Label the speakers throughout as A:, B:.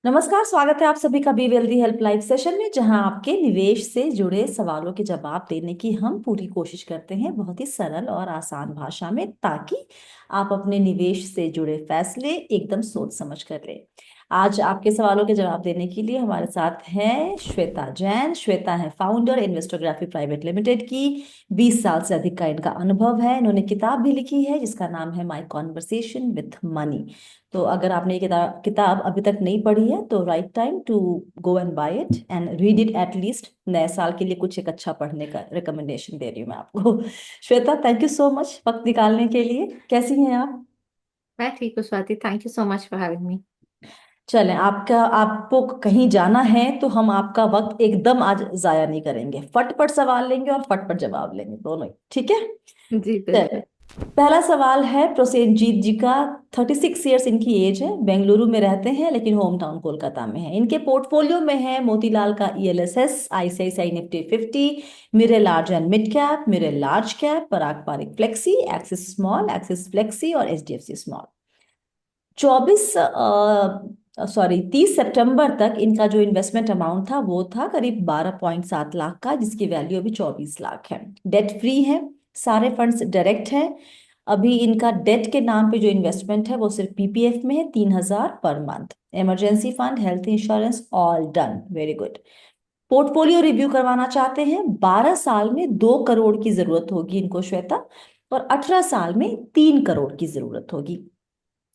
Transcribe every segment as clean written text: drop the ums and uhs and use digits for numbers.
A: नमस्कार, स्वागत है आप सभी का be wealthy help live session में, जहां आपके निवेश से जुड़े सवालों के जवाब देने की हम पूरी कोशिश करते हैं बहुत ही सरल और आसान भाषा में, ताकि आप अपने निवेश से जुड़े फैसले एकदम सोच समझ कर लें। आज आपके सवालों के जवाब देने के लिए हमारे साथ हैं श्वेता जैन। श्वेता है फाउंडर इन्वेस्टोग्राफी प्राइवेट लिमिटेड की। 20 साल से अधिक का इनका अनुभव है। इन्होंने किताब भी लिखी है जिसका नाम है माई कॉन्वर्सेशन विथ मनी। तो अगर आपने ये किताब किताब अभी तक नहीं पढ़ी है तो right time to go and buy it and read it at least. नए साल के लिए कुछ एक अच्छा पढ़ने का रिकमेंडेशन दे रही हूँ मैं आपको। Shweta, thank you so much वक्त निकालने के लिए। कैसी हैं आप?
B: मैं ठीक हूँ Swati. Thank you so much for having me.
A: चलें, आपको कहीं जाना है तो हम आपका वक्त एकदम आज जाया नहीं करेंगे। फटफट सवाल लेंगे और फटफट जवाब लेंगे, दोनों ही, ठीक है?
B: जी
A: चलिए,
B: बिल्कुल।
A: पहला सवाल है प्रोसेनजीत जी का। 36 ईयर्स इनकी एज है। बेंगलुरु में रहते हैं लेकिन होम टाउन कोलकाता में है। इनके पोर्टफोलियो में है मोतीलाल का ELSS, ICICI Nifty 50, Mirae large and mid cap, Mirae large cap, Parag Parikh flexi, Axis small, Axis flexi और एचडीएफसी स्मॉल। 30 सितंबर तक इनका जो इन्वेस्टमेंट अमाउंट था वो था करीब 12.7 लाख का, जिसकी वैल्यू अभी 24 लाख है। डेट फ्री है, सारे फंड्स डायरेक्ट हैं। अभी इनका डेट के नाम पे जो इन्वेस्टमेंट है वो सिर्फ पीपीएफ में है, 3,000 per month. Emergency fund, health insurance, all done, very good. Portfolio review करवाना चाहते हैं। 12 साल में 2 करोड़ की जरूरत होगी इनको श्वेता, और 18 साल में 3 करोड़ की जरूरत होगी।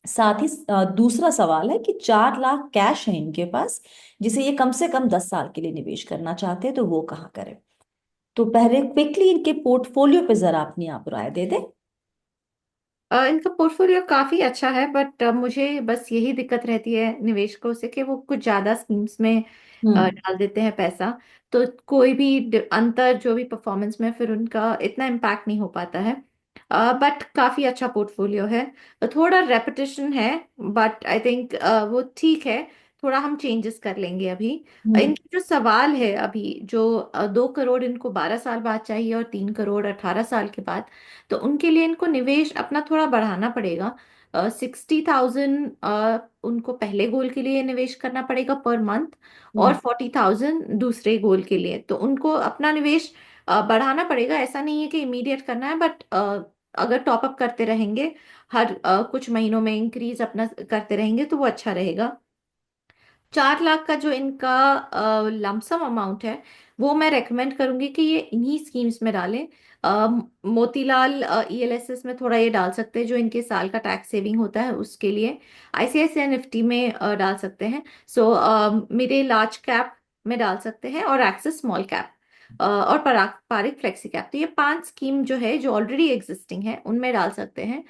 A: साथ ही दूसरा सवाल है कि 4 लाख कैश है इनके पास, जिसे ये कम से कम 10 साल के लिए निवेश करना चाहते हैं, तो वो कहाँ करें? तो पहले क्विकली इनके पोर्टफोलियो पे जरा अपनी आप राय दे दें।
B: इनका पोर्टफोलियो काफी अच्छा है, बट मुझे बस यही दिक्कत रहती है निवेशकों से कि वो कुछ ज्यादा स्कीम्स में
A: हम्म।
B: डाल देते हैं पैसा। तो कोई भी अंतर जो भी परफॉर्मेंस में फिर उनका इतना इम्पैक्ट नहीं हो पाता है। बट काफी अच्छा पोर्टफोलियो है। थोड़ा रेपिटेशन है, बट आई थिंक वो ठीक है। थोड़ा हम चेंजेस कर लेंगे अभी।
A: हम्म।
B: इनकी जो सवाल है अभी, जो 2 करोड़ इनको 12 साल बाद चाहिए और 3 करोड़ 18 साल के बाद, तो उनके लिए इनको निवेश अपना थोड़ा बढ़ाना पड़ेगा। 60,000 उनको पहले गोल के लिए निवेश करना पड़ेगा पर मंथ, और
A: हम्म।
B: 40,000 दूसरे गोल के लिए। तो उनको अपना निवेश बढ़ाना पड़ेगा। ऐसा नहीं है कि इमीडिएट करना है, बट अगर टॉप अप करते रहेंगे, हर कुछ महीनों में इंक्रीज अपना करते रहेंगे, तो वो अच्छा रहेगा। 4 लाख का जो इनका लमसम अमाउंट है, वो मैं रेकमेंड करूंगी कि ये इन्हीं स्कीम्स में डालें। अ, मोतीलाल ईएलएसएस में थोड़ा ये डाल सकते हैं, जो इनके साल का टैक्स सेविंग होता है उसके लिए। आईसीआईसीआई निफ्टी में डाल सकते हैं। सो मेरे लार्ज कैप में डाल सकते हैं, और एक्सिस स्मॉल कैप, और पराग पारिक फ्लेक्सी कैप। तो ये 5 स्कीम जो है, जो ऑलरेडी एग्जिस्टिंग है, उनमें डाल सकते हैं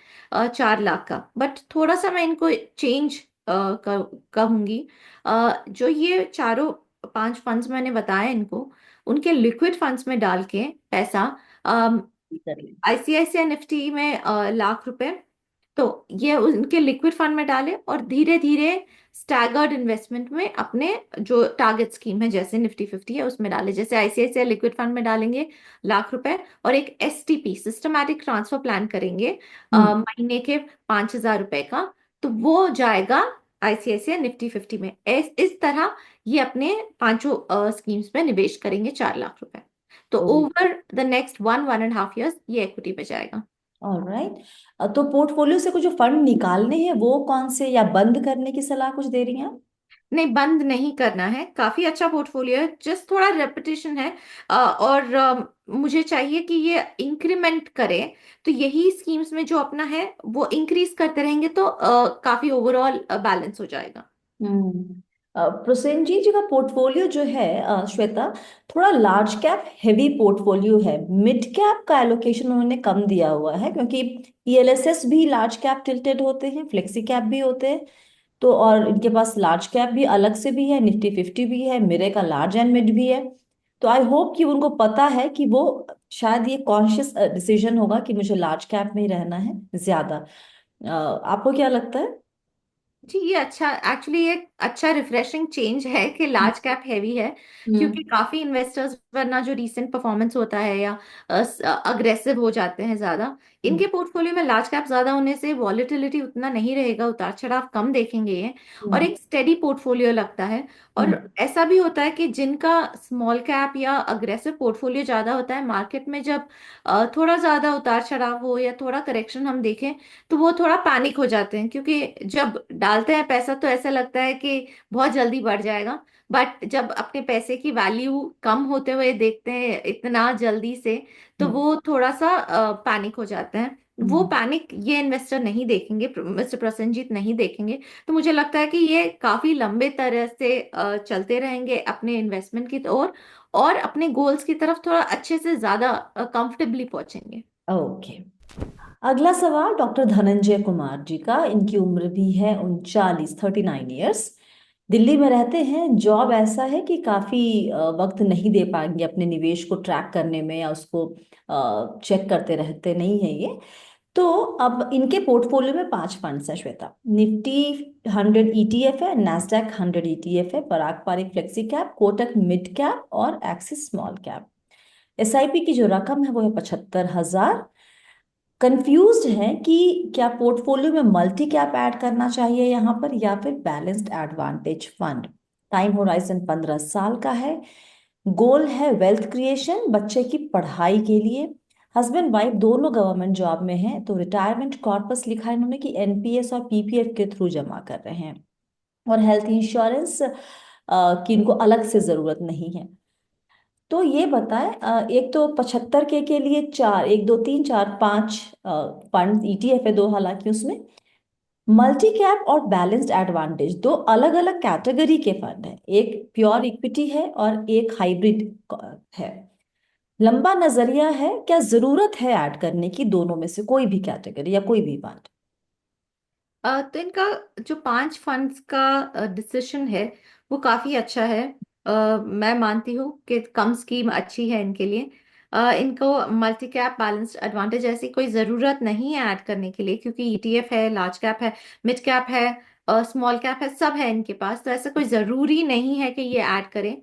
B: 4 लाख का। बट थोड़ा सा मैं इनको चेंज कहूंगी। जो ये चारों 5 फंड्स मैंने बताए इनको, उनके लिक्विड फंड्स में डाल के पैसा,
A: कर लें।
B: आईसीआईसीआई निफ्टी में लाख रुपए, तो ये उनके लिक्विड फंड में डालें, और धीरे धीरे स्टैगर्ड इन्वेस्टमेंट में अपने जो टारगेट स्कीम है, जैसे निफ्टी 50 है, उसमें डालें। जैसे आईसीआईसीआई लिक्विड फंड में डालेंगे लाख रुपए, और एक एसटीपी सिस्टमैटिक ट्रांसफर प्लान करेंगे
A: हम्म।
B: महीने के 5,000 रुपए का, तो वो जाएगा आईसीआईसीआई निफ्टी 50 में। इस तरह ये अपने पांचों स्कीम्स में निवेश करेंगे 4 लाख रुपए। तो ओवर द नेक्स्ट 1-1.5 ईयर्स ये इक्विटी पे जाएगा।
A: ऑलराइट। तो पोर्टफोलियो से कुछ जो फंड निकालने हैं वो कौन से, या बंद करने की सलाह कुछ दे रही हैं आप?
B: नहीं, बंद नहीं करना है। काफी अच्छा पोर्टफोलियो है, जस्ट थोड़ा रेपिटेशन है। और मुझे चाहिए कि ये इंक्रीमेंट करे। तो यही स्कीम्स में जो अपना है वो इंक्रीज करते रहेंगे, तो काफी ओवरऑल बैलेंस हो जाएगा।
A: हम्म। प्रोसेनजीत जी का पोर्टफोलियो जो है श्वेता, थोड़ा लार्ज कैप हेवी पोर्टफोलियो है। मिड कैप का एलोकेशन उन्होंने कम दिया हुआ है, क्योंकि ईएलएसएस भी लार्ज कैप टिल्टेड होते हैं, फ्लेक्सी कैप भी होते हैं। तो और इनके पास लार्ज कैप भी अलग से भी है, निफ्टी 50 भी है, मिरे का लार्ज एंड मिड भी है। तो आई होप कि उनको पता है कि वो, शायद ये कॉन्शियस डिसीजन होगा कि मुझे लार्ज कैप में ही रहना है ज्यादा। आपको क्या लगता है?
B: जी, ये अच्छा, एक्चुअली ये अच्छा रिफ्रेशिंग चेंज है कि
A: हम्म।
B: लार्ज कैप हैवी है। क्योंकि काफी इन्वेस्टर्स वरना जो रीसेंट परफॉर्मेंस होता है, या अग्रेसिव हो जाते हैं ज्यादा, इनके पोर्टफोलियो में लार्ज कैप ज्यादा होने से वॉलेटिलिटी उतना नहीं रहेगा, उतार चढ़ाव कम देखेंगे ये, और
A: हम्म।
B: एक स्टेडी पोर्टफोलियो लगता है। और
A: हम्म।
B: ऐसा भी होता है कि जिनका स्मॉल कैप या अग्रेसिव पोर्टफोलियो ज्यादा होता है, मार्केट में जब थोड़ा ज्यादा उतार चढ़ाव हो या थोड़ा करेक्शन हम देखें, तो वो थोड़ा पैनिक हो जाते हैं, क्योंकि जब डालते हैं पैसा तो ऐसा लगता है कि बहुत जल्दी बढ़ जाएगा, बट जब अपने पैसे की वैल्यू कम होते हुए देखते हैं इतना जल्दी से, तो
A: हम्म।
B: वो थोड़ा सा पैनिक हो जाते हैं। वो
A: हम्म।
B: पैनिक ये इन्वेस्टर नहीं देखेंगे, मिस्टर प्रसन्नजीत नहीं देखेंगे। तो मुझे लगता है कि ये काफी लंबे तरह से चलते रहेंगे अपने इन्वेस्टमेंट की ओर, और अपने गोल्स की तरफ थोड़ा अच्छे से ज्यादा कंफर्टेबली पहुंचेंगे।
A: ओके। अगला सवाल डॉक्टर धनंजय कुमार जी का। इनकी उम्र भी है 39 ईयर्स। दिल्ली में रहते हैं। जॉब ऐसा है कि काफी वक्त नहीं दे पाएंगे अपने निवेश को ट्रैक करने में, या उसको चेक करते रहते नहीं है ये। तो अब इनके पोर्टफोलियो में 5 फंड्स है श्वेता। निफ्टी 100 ETF है, NASDAQ 100 ETF है, Parag Parikh flexi cap, Kotak mid cap और एक्सिस स्मॉल कैप। SIP की जो रकम है वो है 75,000। कंफ्यूज्ड है कि क्या पोर्टफोलियो में मल्टी कैप ऐड करना चाहिए यहाँ पर, या फिर balanced advantage fund. Time horizon 15 साल का है। गोल है वेल्थ क्रिएशन, बच्चे की पढ़ाई के लिए। हस्बैंड वाइफ दोनों गवर्नमेंट जॉब में हैं, तो रिटायरमेंट कॉर्पस लिखा है इन्होंने कि NPS और PPF के थ्रू जमा कर रहे हैं। और हेल्थ इंश्योरेंस की इनको अलग से जरूरत नहीं है। तो ये बताएं, एक तो 75 के लिए चार, 1 2 3 4 5 फंड ETF है, दो हालांकि उसमें मल्टी कैप और बैलेंस्ड एडवांटेज, दो अलग अलग कैटेगरी के फंड है। एक प्योर इक्विटी है और एक हाइब्रिड है। लंबा नजरिया है, क्या जरूरत है ऐड करने की दोनों में से कोई भी कैटेगरी या कोई भी फंड।
B: तो इनका जो 5 फंड्स का डिसीजन है वो काफी अच्छा है। मैं मानती हूँ कि कम स्कीम अच्छी है इनके लिए। इनको मल्टी कैप बैलेंस्ड एडवांटेज ऐसी कोई जरूरत नहीं है ऐड करने के लिए, क्योंकि ETF है, लार्ज कैप है, मिड कैप है, स्मॉल कैप है, सब है इनके पास, तो ऐसा कोई जरूरी नहीं है कि ये ऐड करें।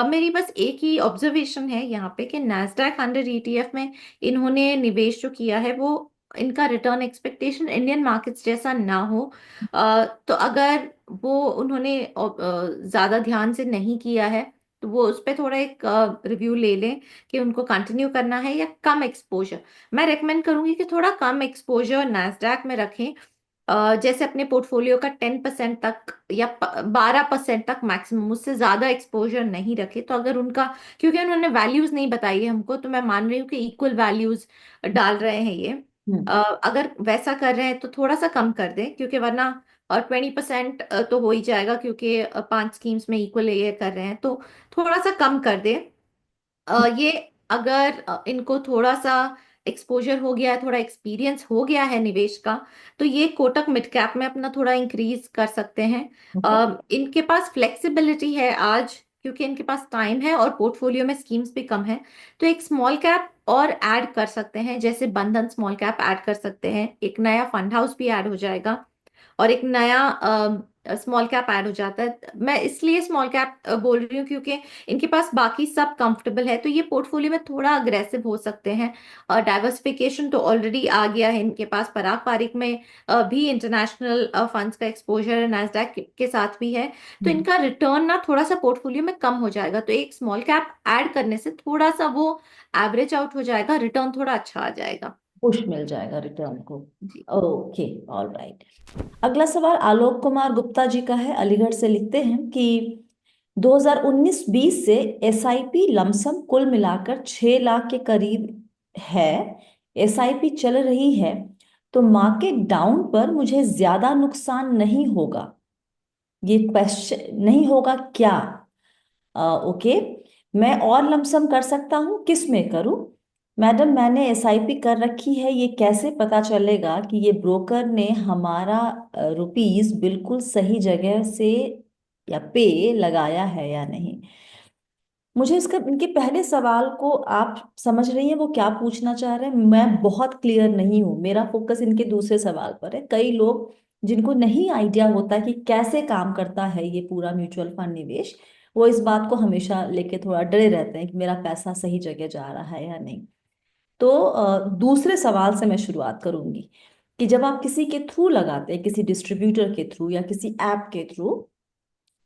B: मेरी बस एक ही ऑब्जर्वेशन है यहाँ पे कि NASDAQ 100 ETF में इन्होंने निवेश जो किया है वो, इनका रिटर्न एक्सपेक्टेशन इंडियन मार्केट्स जैसा ना हो। तो अगर वो उन्होंने ज्यादा ध्यान से नहीं किया है, तो वो उस पर थोड़ा एक रिव्यू ले लें कि उनको कंटिन्यू करना है या कम एक्सपोजर। मैं रेकमेंड करूंगी कि थोड़ा कम एक्सपोजर NASDAQ में रखें। जैसे अपने पोर्टफोलियो का 10% तक या 12% तक मैक्सिमम, उससे ज्यादा एक्सपोजर नहीं रखे। तो अगर उनका, क्योंकि उन्होंने वैल्यूज नहीं बताई है हमको, तो मैं मान रही हूँ कि इक्वल वैल्यूज डाल रहे हैं ये।
A: हम्म।
B: अगर वैसा कर रहे हैं तो थोड़ा सा कम कर दें, क्योंकि वरना 20% तो हो ही जाएगा, क्योंकि 5 स्कीम्स में इक्वल ये कर रहे हैं, तो थोड़ा सा कम कर दें। ये अगर इनको थोड़ा सा एक्सपोजर हो गया है, थोड़ा एक्सपीरियंस हो गया है निवेश का, तो ये कोटक मिड कैप में अपना थोड़ा इंक्रीज कर सकते हैं।
A: ओके।
B: इनके पास फ्लेक्सिबिलिटी है आज, क्योंकि इनके पास टाइम है और पोर्टफोलियो में स्कीम्स भी कम है। तो एक स्मॉल कैप और ऐड कर सकते हैं, जैसे बंधन स्मॉल कैप ऐड कर सकते हैं, एक नया फंड हाउस भी ऐड हो जाएगा, और एक नया स्मॉल कैप ऐड हो जाता है। मैं इसलिए स्मॉल कैप बोल रही हूँ क्योंकि इनके पास बाकी सब कंफर्टेबल है, तो ये पोर्टफोलियो में थोड़ा अग्रेसिव हो सकते हैं। और डाइवर्सिफिकेशन तो ऑलरेडी आ गया है इनके पास, पराग पारिक में भी इंटरनेशनल फंड्स का एक्सपोजर है, नैस्डैक के साथ भी है। तो
A: हम्म।
B: इनका रिटर्न ना थोड़ा सा पोर्टफोलियो में कम हो जाएगा, तो एक स्मॉल कैप ऐड करने से थोड़ा सा वो एवरेज आउट हो जाएगा, रिटर्न थोड़ा अच्छा आ जाएगा।
A: पुश मिल जाएगा रिटर्न को।
B: जी।
A: ओके। All right. अगला सवाल आलोक कुमार गुप्ता जी का है। अलीगढ़ से लिखते हैं कि 2019-20 से SIP लमसम कुल मिलाकर 6 लाख के करीब है। SIP चल रही है, तो मार्केट डाउन पर मुझे ज्यादा नुकसान नहीं होगा, ये क्वेश्चन नहीं होगा क्या। ओके। मैं और लमसम कर सकता हूँ, किस में करूँ। मैडम मैंने SIP कर रखी है, ये कैसे पता चलेगा कि ये ब्रोकर ने हमारा रुपीस बिल्कुल सही जगह से या पे लगाया है या नहीं। मुझे इसका, इनके पहले सवाल को आप समझ रही हैं वो क्या पूछना चाह रहे हैं, मैं बहुत क्लियर नहीं हूँ। मेरा फोकस इनके दूसरे सवाल पर है। कई लोग जिनको नहीं आइडिया होता कि कैसे काम करता है ये पूरा म्यूचुअल फंड निवेश, वो इस बात को हमेशा लेके थोड़ा डरे रहते हैं कि मेरा पैसा सही जगह जा रहा है या नहीं। तो दूसरे सवाल से मैं शुरुआत करूंगी कि जब आप किसी के थ्रू लगाते हैं, किसी डिस्ट्रीब्यूटर के थ्रू या किसी ऐप के थ्रू,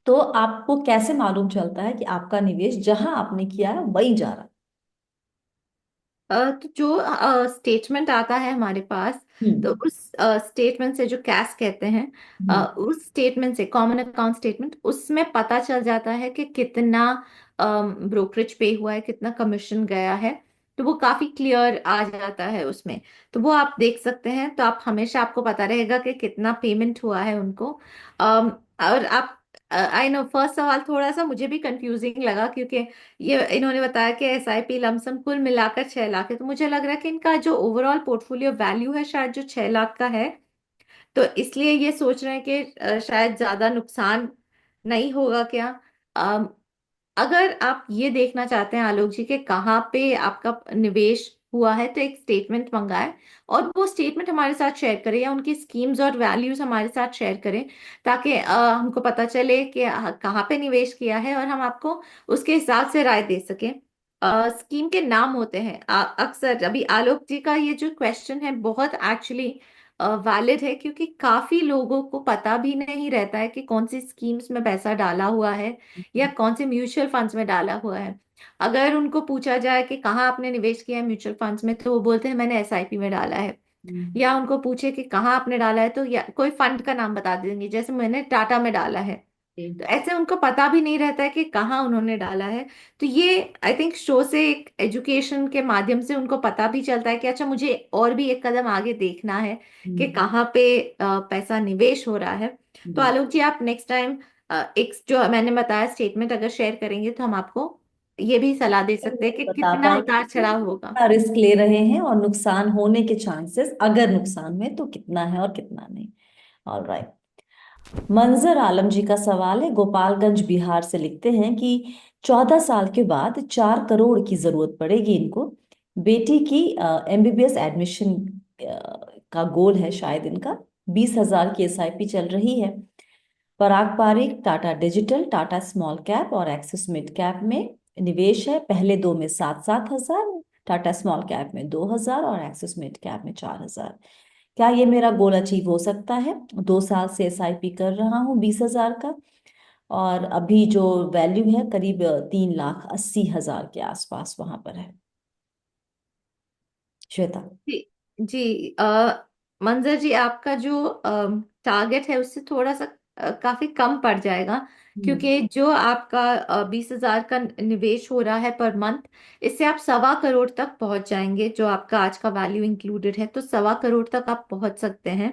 A: तो आपको कैसे मालूम चलता है कि आपका निवेश जहां आपने किया है वहीं जा रहा
B: तो जो स्टेटमेंट आता है हमारे पास,
A: है?
B: तो उस स्टेटमेंट से, जो कैश कहते हैं,
A: हम्म।
B: उस स्टेटमेंट से, कॉमन अकाउंट स्टेटमेंट, उसमें पता चल जाता है कि कितना ब्रोकरेज पे हुआ है, कितना कमीशन गया है। तो वो काफी क्लियर आ जाता है उसमें। तो वो आप देख सकते हैं, तो आप हमेशा, आपको पता रहेगा कि कितना पेमेंट हुआ है उनको। और आप, आई नो फर्स्ट सवाल थोड़ा सा मुझे भी कंफ्यूजिंग लगा, क्योंकि ये इन्होंने बताया कि एसआईपी लमसम कुल मिलाकर 6 लाख है। तो मुझे लग रहा है कि इनका जो ओवरऑल पोर्टफोलियो वैल्यू है शायद जो 6 लाख का है, तो इसलिए ये सोच रहे हैं कि शायद ज्यादा नुकसान नहीं होगा क्या। अगर आप ये देखना चाहते हैं आलोक जी के कहाँ पे आपका निवेश हुआ है, तो एक स्टेटमेंट मंगाए, और वो स्टेटमेंट हमारे साथ शेयर करें, या उनकी स्कीम्स और वैल्यूज हमारे साथ शेयर करें, ताकि हमको पता चले कि कहाँ पे निवेश किया है, और हम आपको उसके हिसाब से राय दे सकें। स्कीम के नाम होते हैं, अक्सर अभी आलोक जी का ये जो क्वेश्चन है बहुत एक्चुअली वैलिड है, क्योंकि काफी लोगों को पता भी नहीं रहता है कि कौन सी स्कीम्स में पैसा डाला हुआ है, या कौन से म्यूचुअल फंड्स में डाला हुआ है। अगर उनको पूछा जाए कि कहाँ आपने निवेश किया है म्यूचुअल फंड्स में, तो वो बोलते हैं मैंने एसआईपी में डाला है।
A: हम्म।
B: या उनको पूछे कि कहाँ आपने डाला है, तो या कोई फंड का नाम बता देंगे, जैसे मैंने टाटा में डाला है। तो ऐसे उनको पता भी नहीं रहता है कि कहाँ उन्होंने डाला है। तो ये आई थिंक शो से, एक एजुकेशन के माध्यम से उनको पता भी चलता है कि अच्छा, मुझे और भी एक कदम आगे देखना है कि
A: हम्म।
B: कहाँ पे पैसा निवेश हो रहा है। तो
A: हम्म।
B: आलोक जी, आप नेक्स्ट टाइम एक जो मैंने बताया स्टेटमेंट अगर शेयर करेंगे, तो हम आपको ये भी सलाह दे सकते हैं कि
A: बता
B: कितना
A: पाएंगे
B: उतार
A: कि
B: चढ़ाव होगा।
A: कितना रिस्क ले रहे हैं और नुकसान होने के चांसेस, अगर नुकसान हुए तो कितना है और कितना नहीं। All right. मंजर आलम जी का सवाल है, गोपालगंज बिहार से, लिखते हैं कि 14 साल के बाद 4 करोड़ की जरूरत पड़ेगी इनको। बेटी की एमबीबीएस एडमिशन का गोल है शायद इनका। 20,000 की एसआईपी चल रही है। Parag Parikh Tata digital, Tata small cap और एक्सिस मिड कैप में निवेश है। पहले दो में 7-7 हजार, टाटा स्मॉल कैप में 2,000 और एक्सिस मिड कैप में 4,000। क्या ये मेरा गोल अचीव हो सकता है? 2 साल से एसआईपी कर रहा हूँ 20,000 का, और अभी जो वैल्यू है करीब 3,80,000 के आसपास वहां पर है। श्वेता।
B: जी जी, मंजर जी, आपका जो टारगेट है उससे थोड़ा सा काफी कम पड़ जाएगा,
A: हम्म।
B: क्योंकि जो आपका 20,000 का निवेश हो रहा है पर मंथ, इससे आप 1.25 करोड़ तक पहुंच जाएंगे। जो आपका आज का वैल्यू इंक्लूडेड है, तो 1.25 करोड़ तक आप पहुंच सकते हैं।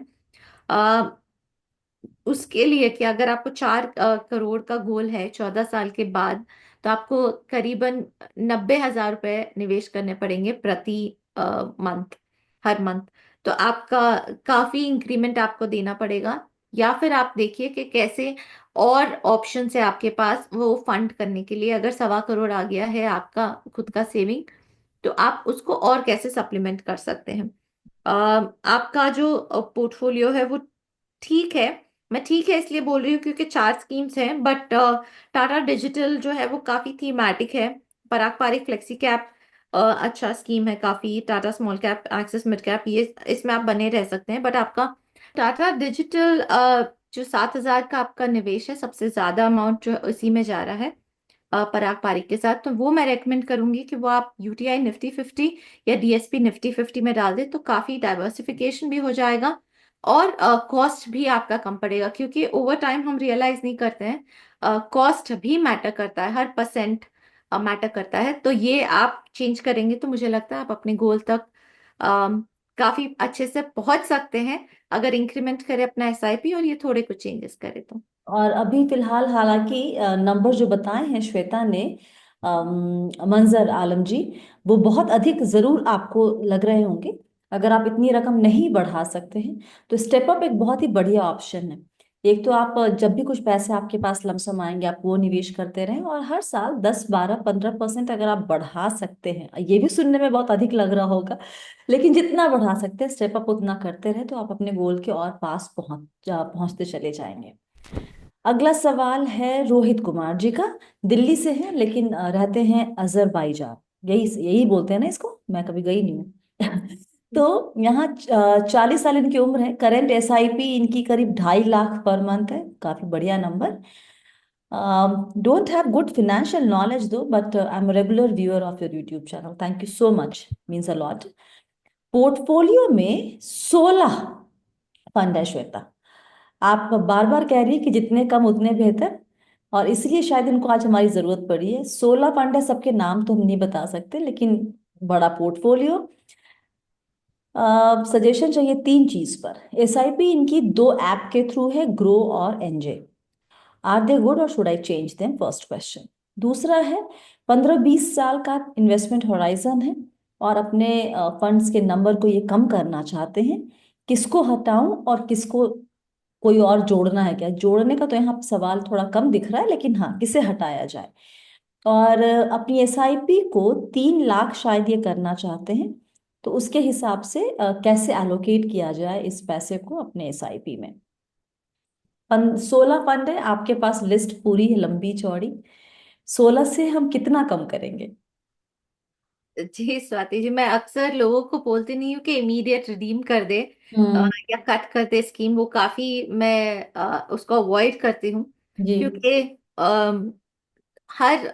B: उसके लिए कि अगर आपको 4 करोड़ का गोल है 14 साल के बाद, तो आपको करीबन 90,000 रुपए निवेश करने पड़ेंगे प्रति मंथ, हर मंथ। तो आपका काफी इंक्रीमेंट आपको देना पड़ेगा। या फिर आप देखिए कि कैसे और ऑप्शन है आपके पास वो फंड करने के लिए। अगर 1.25 करोड़ आ गया है आपका खुद का सेविंग, तो आप उसको और कैसे सप्लीमेंट कर सकते हैं। आपका जो पोर्टफोलियो है वो ठीक है। मैं ठीक है इसलिए बोल रही हूँ क्योंकि 4 स्कीम्स हैं, बट टाटा डिजिटल जो है वो काफी थीमैटिक है। पराग पारिक फ्लेक्सी कैप अच्छा स्कीम है काफी। Tata small cap, axis mid cap, ये इसमें आप बने रह सकते हैं। बट आपका टाटा डिजिटल जो 7,000 का आपका निवेश है, सबसे ज्यादा अमाउंट जो है इसी में जा रहा है पराग पारिक के साथ। तो वो मैं रेकमेंड करूंगी कि वो आप यूटीआई निफ्टी 50 या डीएसपी निफ्टी 50 में डाल दें, तो काफी डाइवर्सिफिकेशन भी हो जाएगा, और कॉस्ट भी आपका कम पड़ेगा। क्योंकि ओवर टाइम हम रियलाइज नहीं करते हैं, कॉस्ट भी मैटर करता है, हर परसेंट मैटर करता है। तो ये आप चेंज करेंगे तो मुझे लगता है आप अपने गोल तक काफी अच्छे से पहुंच सकते हैं, अगर इंक्रीमेंट करें अपना एसआईपी और ये थोड़े कुछ चेंजेस करें तो।
A: और अभी फिलहाल हालांकि नंबर जो बताए हैं श्वेता ने, मंजर आलम जी, वो बहुत अधिक जरूर आपको लग रहे होंगे। अगर आप इतनी रकम नहीं बढ़ा सकते हैं तो स्टेप अप एक बहुत ही बढ़िया ऑप्शन है। एक तो आप जब भी कुछ पैसे आपके पास लमसम आएंगे आप वो निवेश करते रहें, और हर साल 10, 12, 15% अगर आप बढ़ा सकते हैं, ये भी सुनने में बहुत अधिक लग रहा होगा, लेकिन जितना बढ़ा सकते हैं स्टेप अप उतना करते रहे, तो आप अपने गोल के और पास पहुंचते चले जाएंगे। अगला सवाल है रोहित कुमार जी का। दिल्ली से है लेकिन रहते हैं अजरबैजान यही यही बोलते हैं ना इसको, मैं कभी गई नहीं हूँ। तो यहाँ 40 साल इनकी उम्र है। करेंट एसआईपी इनकी करीब 2.5 लाख पर मंथ है, काफी बढ़िया नंबर। Don't have good financial knowledge दो, but I am regular viewer of your YouTube channel, thank you so much, means a lot. Portfolio में 16 फंड है श्वेता। आप बार बार कह रही है कि जितने कम उतने बेहतर, और इसलिए शायद इनको आज हमारी जरूरत पड़ी है। 16 फंड है, सबके नाम तो हम नहीं बता सकते, लेकिन बड़ा पोर्टफोलियो। सजेशन चाहिए 3 चीज पर। एसआईपी इनकी 2 ऐप के थ्रू है, ग्रो और एनजे। आर दे गुड और should I change them, first question. दूसरा है, 15-20 साल का इन्वेस्टमेंट होराइजन है, और अपने फंड्स के नंबर को ये कम करना चाहते हैं। किसको हटाऊं और किसको कोई और जोड़ना है क्या? जोड़ने का तो यहाँ सवाल थोड़ा कम दिख रहा है, लेकिन हाँ, किसे हटाया जाए। और अपनी एसआईपी को 3 लाख शायद ये करना चाहते हैं, तो उसके हिसाब से कैसे एलोकेट किया जाए इस पैसे को अपने एसआईपी में। 16 फंड है आपके पास, लिस्ट पूरी है, लंबी चौड़ी। 16 से हम कितना कम करेंगे?
B: जी स्वाति जी, मैं अक्सर लोगों को बोलती नहीं हूँ कि इमीडिएट रिडीम कर दे
A: हम्म।
B: या कट कर दे स्कीम, वो काफी मैं उसको अवॉइड करती हूँ।
A: जी।
B: क्योंकि हर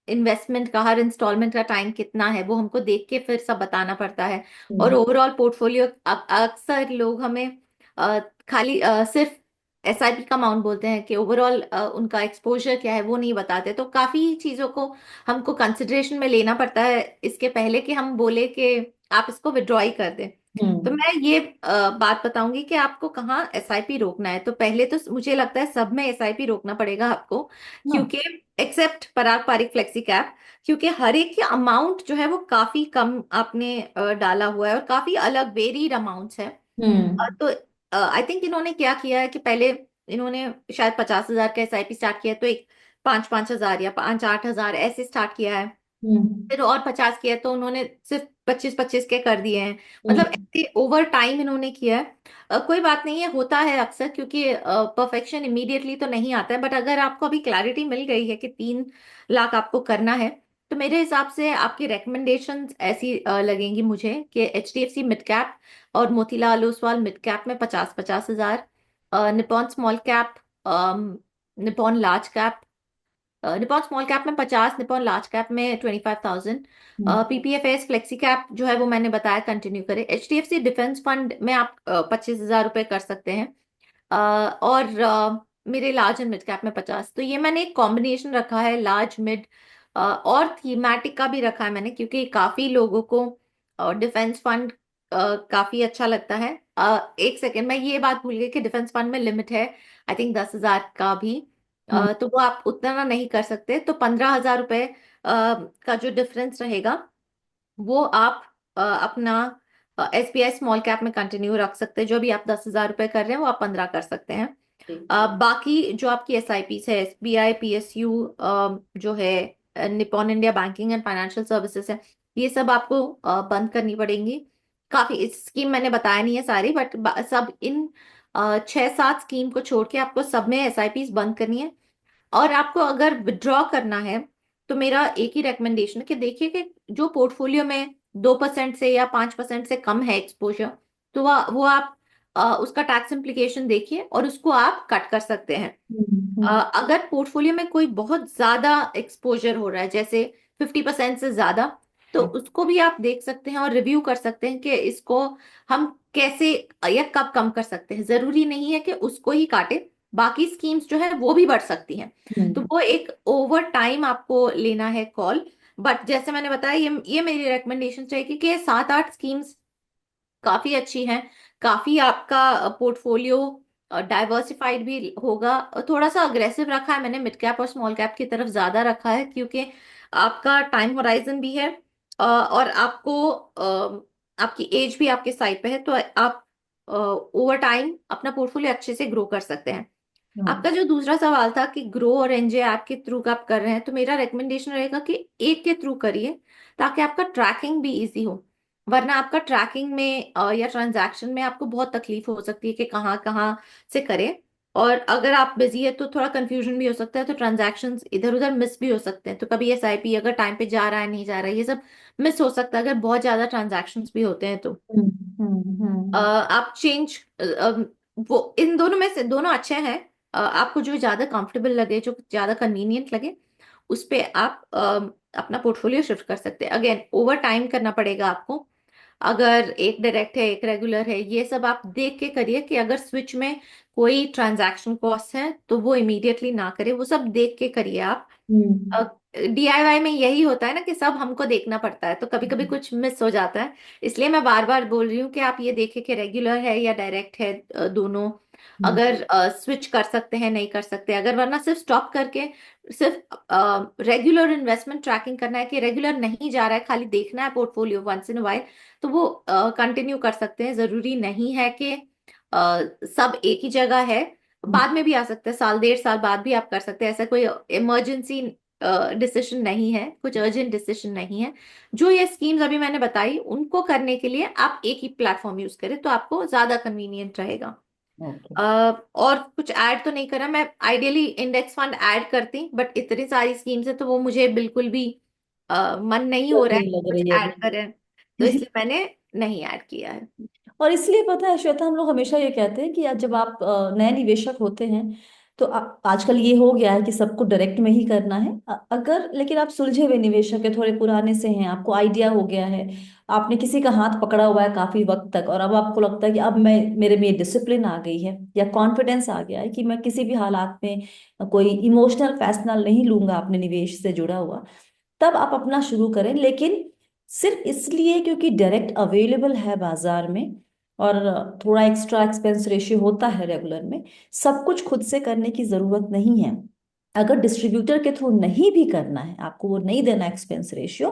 B: इन्वेस्टमेंट का, हर इंस्टॉलमेंट का टाइम कितना है वो हमको देख के फिर सब बताना पड़ता है। और
A: हम्म।
B: ओवरऑल पोर्टफोलियो, अक्सर लोग हमें अ, खाली सिर्फ एसआईपी का अमाउंट बोलते हैं, कि ओवरऑल उनका एक्सपोजर क्या है वो नहीं बताते। तो काफी चीजों को हमको कंसिडरेशन में लेना पड़ता है इसके पहले कि हम बोले कि आप इसको विड्रॉ ही कर दें। तो
A: हम्म।
B: मैं ये बात बताऊंगी कि आपको कहाँ एसआईपी रोकना है। तो पहले तो मुझे लगता है सब में एसआईपी रोकना पड़ेगा आपको,
A: हाँ।
B: क्योंकि एक्सेप्ट पराग पारिक फ्लेक्सी कैप, क्योंकि हर एक के अमाउंट जो है वो काफी कम आपने डाला हुआ है और काफी अलग वेरीड अमाउंट्स है।
A: हम्म।
B: तो आई थिंक इन्होंने क्या किया है कि पहले इन्होंने शायद 50,000 का एसआईपी स्टार्ट किया है, तो एक 5-5 हजार या 5-8 हजार ऐसे स्टार्ट किया है।
A: हम्म।
B: फिर और 50 किया तो उन्होंने सिर्फ 25-25 के कर दिए हैं। मतलब
A: हम्म।
B: ऐसे ओवर टाइम इन्होंने किया है। कोई बात नहीं है, होता है अक्सर, क्योंकि परफेक्शन इमीडिएटली तो नहीं आता है। बट अगर आपको अभी क्लैरिटी मिल गई है कि 3 लाख आपको करना है, तो मेरे हिसाब से आपकी रिकमेंडेशंस ऐसी लगेंगी मुझे कि एचडीएफसी मिड कैप और मोतीलाल ओसवाल मिड कैप में 50-50 हजार, Nippon small cap, Nippon large cap, Nippon small cap में 50, निपॉन लार्ज कैप में 25,000।
A: हम्म।
B: पीपीएफएस फ्लेक्सी कैप जो है वो मैंने बताया कंटिन्यू करें। एचडीएफसी डिफेंस फंड में आप 25,000 रुपए कर सकते हैं। और मेरे लार्ज एंड मिड कैप में 50। तो ये मैंने एक कॉम्बिनेशन रखा है, लार्ज मिड और थीमेटिक का भी रखा है मैंने, क्योंकि काफी लोगों को डिफेंस फंड काफी अच्छा लगता है। एक सेकेंड, मैं ये बात भूल गई कि डिफेंस फंड में लिमिट है आई थिंक 10,000 का भी।
A: हम्म।
B: तो वो आप उतना नहीं कर सकते। तो 15,000 रुपए का जो डिफरेंस रहेगा वो आप अपना एसबीआई स्मॉल कैप में कंटिन्यू रख सकते हैं। जो भी आप 10,000 रुपए कर रहे हैं वो आप 15 कर सकते हैं।
A: ठीक।
B: बाकी जो आपकी एसआईपी है, एसबीआई पीएसयू जो है, Nippon India banking and financial services है, ये सब आपको बंद करनी पड़ेंगी। काफी स्कीम मैंने बताया नहीं है सारी, बट सब इन 6-7 स्कीम को छोड़ के आपको सब में एसआईपी बंद करनी है। और आपको अगर विड्रॉ करना है, तो मेरा एक ही रिकमेंडेशन है कि देखिए कि जो पोर्टफोलियो में 2% से या 5% से कम है एक्सपोजर, तो वो आप उसका टैक्स इम्प्लीकेशन देखिए और उसको आप कट कर सकते हैं।
A: हम्म।
B: अगर पोर्टफोलियो में कोई बहुत ज्यादा एक्सपोजर हो रहा है, जैसे 50% से ज्यादा, तो उसको भी आप देख सकते हैं और रिव्यू कर सकते हैं कि इसको हम कैसे या कब कम कर सकते हैं। जरूरी नहीं है कि उसको ही काटे, बाकी स्कीम्स जो है वो भी बढ़ सकती हैं। तो
A: हम्म।
B: वो एक ओवर टाइम आपको लेना है कॉल। बट जैसे मैंने बताया, ये मेरी रिकमेंडेशन रहेगी कि 7-8 स्कीम्स काफी अच्छी हैं। काफी आपका पोर्टफोलियो डाइवर्सिफाइड भी होगा। थोड़ा सा अग्रेसिव रखा है मैंने, मिड कैप और स्मॉल कैप की तरफ ज्यादा रखा है, क्योंकि आपका टाइम होराइजन भी है और आपको आपकी एज भी आपके साइड पे है, तो आप ओवर टाइम अपना पोर्टफोलियो अच्छे से ग्रो कर सकते हैं।
A: हाँ।
B: आपका जो दूसरा सवाल था कि ग्रो और एनजे ऐप के थ्रू आप कर रहे हैं, तो मेरा रिकमेंडेशन रहेगा कि एक के थ्रू करिए, ताकि आपका ट्रैकिंग भी इजी हो। वरना आपका ट्रैकिंग में या ट्रांजैक्शन में आपको बहुत तकलीफ हो सकती है कि कहाँ कहाँ से करें। और अगर आप बिजी है तो थोड़ा कंफ्यूजन भी हो सकता है, तो ट्रांजैक्शंस इधर उधर मिस भी हो सकते हैं। तो कभी एसआईपी अगर टाइम पे जा रहा है नहीं जा रहा है, ये सब मिस हो सकता है अगर बहुत ज्यादा ट्रांजैक्शंस भी होते हैं तो।
A: हम्म। हम्म।
B: आप चेंज, वो इन दोनों में से दोनों अच्छे हैं। आपको जो ज्यादा कंफर्टेबल लगे, जो ज्यादा कन्वीनियंट लगे, उस पे आप अपना पोर्टफोलियो शिफ्ट कर सकते हैं। अगेन ओवर टाइम करना पड़ेगा आपको। अगर एक डायरेक्ट है एक रेगुलर है, ये सब आप देख के करिए कि अगर स्विच में कोई ट्रांजैक्शन कॉस्ट है तो वो इमीडिएटली ना करिए, वो सब देख के करिए आप।
A: हम्म।
B: डीआईवाई में यही होता है ना कि सब हमको देखना पड़ता है, तो कभी कभी कुछ मिस हो जाता है। इसलिए मैं बार बार बोल रही हूँ कि आप ये देखें कि रेगुलर है या डायरेक्ट है, दोनों।
A: हम्म।
B: अगर स्विच कर सकते हैं नहीं कर सकते, अगर वरना सिर्फ स्टॉप करके सिर्फ रेगुलर इन्वेस्टमेंट ट्रैकिंग करना है कि रेगुलर नहीं जा रहा है, खाली देखना है पोर्टफोलियो वंस इन वाइल, तो वो कंटिन्यू कर सकते हैं। जरूरी नहीं है कि सब एक ही जगह है, बाद में भी आ सकता है, साल डेढ़ साल बाद भी आप कर सकते हैं। ऐसा कोई इमरजेंसी डिसीजन नहीं है, कुछ अर्जेंट डिसीजन नहीं है। जो ये स्कीम्स अभी मैंने बताई उनको करने के लिए आप एक ही प्लेटफॉर्म यूज करें तो आपको ज्यादा कन्वीनियंट रहेगा।
A: ओके।
B: और कुछ ऐड तो नहीं करा मैं, आइडियली इंडेक्स फंड ऐड करती, बट इतनी सारी स्कीम्स है तो वो मुझे बिल्कुल भी मन नहीं हो
A: जरूरत
B: रहा है
A: नहीं लग
B: कुछ
A: रही है
B: ऐड करें, तो
A: अभी।
B: इसलिए मैंने नहीं ऐड किया है।
A: और इसलिए पता है श्वेता, हम लोग हमेशा ये कहते हैं कि आज जब आप नए निवेशक होते हैं तो आजकल ये हो गया है कि सबको डायरेक्ट में ही करना है। अगर लेकिन आप सुलझे हुए निवेशक है, थोड़े पुराने से हैं, आपको आइडिया हो गया है, आपने किसी का हाथ पकड़ा हुआ है काफी वक्त तक, और अब आपको लगता है कि अब मैं मेरे में डिसिप्लिन आ गई है या कॉन्फिडेंस आ गया है कि मैं किसी भी हालात में कोई इमोशनल फैसला नहीं लूंगा अपने निवेश से जुड़ा हुआ, तब आप अपना शुरू करें। लेकिन सिर्फ इसलिए क्योंकि डायरेक्ट अवेलेबल है बाजार में और थोड़ा एक्स्ट्रा एक्सपेंस रेशियो होता है रेगुलर में, सब कुछ खुद से करने की जरूरत नहीं है। अगर डिस्ट्रीब्यूटर के थ्रू नहीं भी करना है, आपको वो नहीं देना एक्सपेंस रेशियो,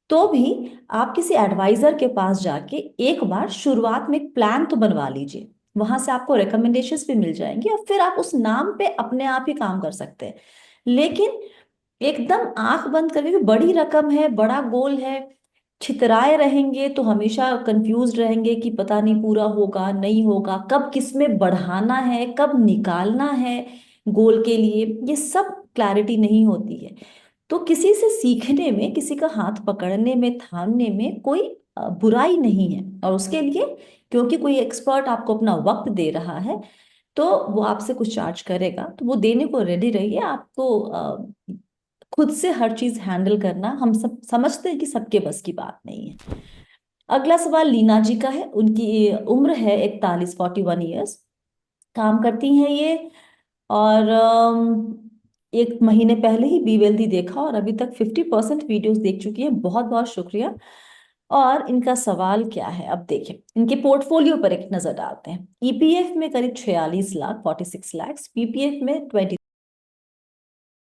A: तो भी आप किसी एडवाइजर के पास जाके एक बार शुरुआत में एक प्लान तो बनवा लीजिए। वहां से आपको रिकमेंडेशंस भी मिल जाएंगी और फिर आप उस नाम पे अपने आप ही काम कर सकते हैं। लेकिन एकदम आंख बंद करके, क्योंकि बड़ी रकम है, बड़ा गोल है, छितराए रहेंगे तो हमेशा कंफ्यूज रहेंगे कि पता नहीं पूरा होगा नहीं होगा, कब किस में बढ़ाना है कब निकालना है, गोल के लिए ये सब क्लैरिटी नहीं होती है। तो किसी से सीखने में, किसी का हाथ पकड़ने में, थामने में कोई बुराई नहीं है। और उसके लिए क्योंकि कोई एक्सपर्ट आपको अपना वक्त दे रहा है, तो वो आपसे कुछ चार्ज करेगा तो वो देने को रेडी रहिए। आपको खुद से हर चीज हैंडल करना, हम सब समझते हैं कि सबके बस की बात नहीं है। अगला सवाल लीना जी का है। उनकी उम्र है 41 ईयर्स, काम करती हैं ये, और एक महीने पहले ही बी वेल्दी देखा और अभी तक 50% वीडियोस देख चुकी हैं। बहुत बहुत शुक्रिया। और इनका सवाल क्या है, अब देखें, इनके पोर्टफोलियो पर एक नजर डालते हैं। ईपीएफ में करीब 46 लाख, 46 लाख, पीपीएफ में 20